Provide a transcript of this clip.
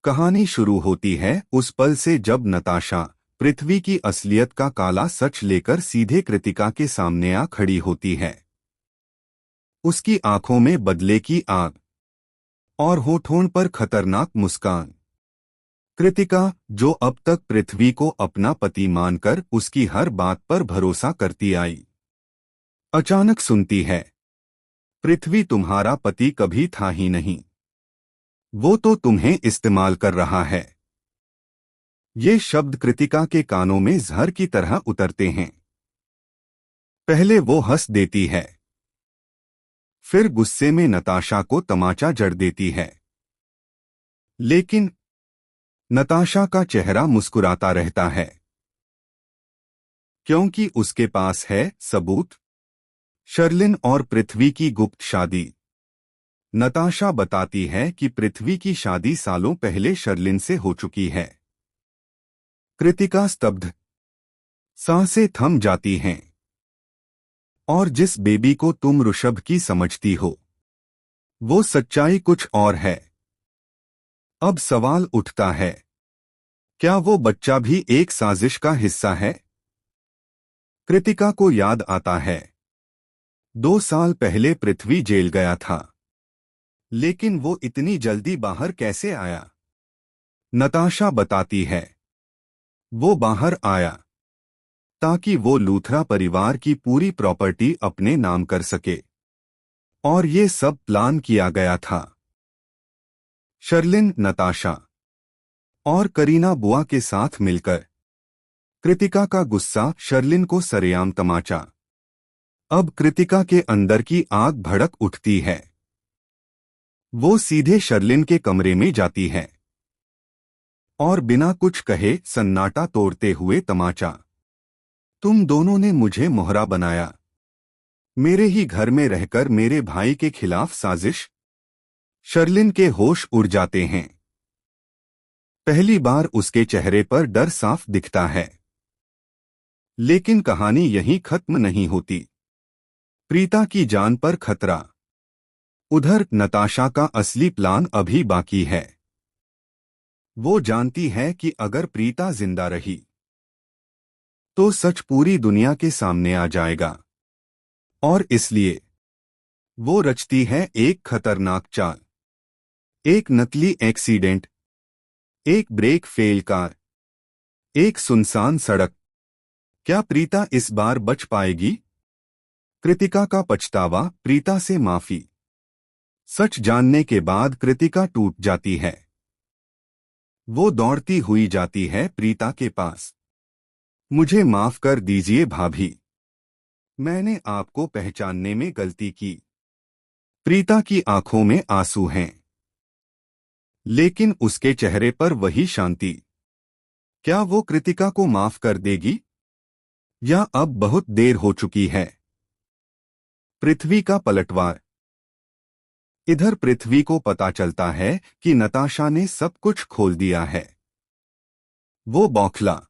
कहानी शुरू होती है उस पल से जब नताशा पृथ्वी की असलियत का काला सच लेकर सीधे कृतिका के सामने आ खड़ी होती है। उसकी आंखों में बदले की आग और होठों पर खतरनाक मुस्कान। कृतिका, जो अब तक पृथ्वी को अपना पति मानकर उसकी हर बात पर भरोसा करती आई, अचानक सुनती है, पृथ्वी तुम्हारा पति कभी था ही नहीं, वो तो तुम्हें इस्तेमाल कर रहा है। ये शब्द कृतिका के कानों में जहर की तरह उतरते हैं। पहले वो हंस देती है, फिर गुस्से में नताशा को तमाचा जड़ देती है। लेकिन नताशा का चेहरा मुस्कुराता रहता है, क्योंकि उसके पास है सबूत। शर्लिन और पृथ्वी की गुप्त शादी। नताशा बताती है कि पृथ्वी की शादी सालों पहले शर्लिन से हो चुकी है। कृतिका स्तब्ध, सांसें थम जाती हैं। और जिस बेबी को तुम ऋषभ की समझती हो, वो सच्चाई कुछ और है। अब सवाल उठता है, क्या वो बच्चा भी एक साजिश का हिस्सा है? कृतिका को याद आता है, 2 साल पहले पृथ्वी जेल गया था, लेकिन वो इतनी जल्दी बाहर कैसे आया? नताशा बताती है, वो बाहर आया ताकि वो लूथरा परिवार की पूरी प्रॉपर्टी अपने नाम कर सके, और ये सब प्लान किया गया था। शर्लिन, नताशा और करीना बुआ के साथ मिलकर। कृतिका का गुस्सा, शर्लिन को सरेआम तमाचा। अब कृतिका के अंदर की आग भड़क उठती है। वो सीधे शर्लिन के कमरे में जाती है और बिना कुछ कहे सन्नाटा तोड़ते हुए तमाचा। तुम दोनों ने मुझे मोहरा बनाया, मेरे ही घर में रहकर मेरे भाई के खिलाफ साजिश। शर्लिन के होश उड़ जाते हैं। पहली बार उसके चेहरे पर डर साफ दिखता है। लेकिन कहानी यहीं खत्म नहीं होती। प्रीता की जान पर खतरा। उधर नताशा का असली प्लान अभी बाकी है। वो जानती है कि अगर प्रीता जिंदा रही तो सच पूरी दुनिया के सामने आ जाएगा, और इसलिए वो रचती है एक खतरनाक चाल। एक नकली एक्सीडेंट, एक ब्रेक फेल कार, एक सुनसान सड़क। क्या प्रीता इस बार बच पाएगी? कृतिका का पछतावा, प्रीता से माफी। सच जानने के बाद कृतिका टूट जाती है। वो दौड़ती हुई जाती है प्रीता के पास। मुझे माफ कर दीजिए भाभी, मैंने आपको पहचानने में गलती की। प्रीता की आंखों में आंसू हैं, लेकिन उसके चेहरे पर वही शांति। क्या वो कृतिका को माफ कर देगी, या अब बहुत देर हो चुकी है? पृथ्वी का पलटवार। इधर पृथ्वी को पता चलता है कि नताशा ने सब कुछ खोल दिया है। वो बौखला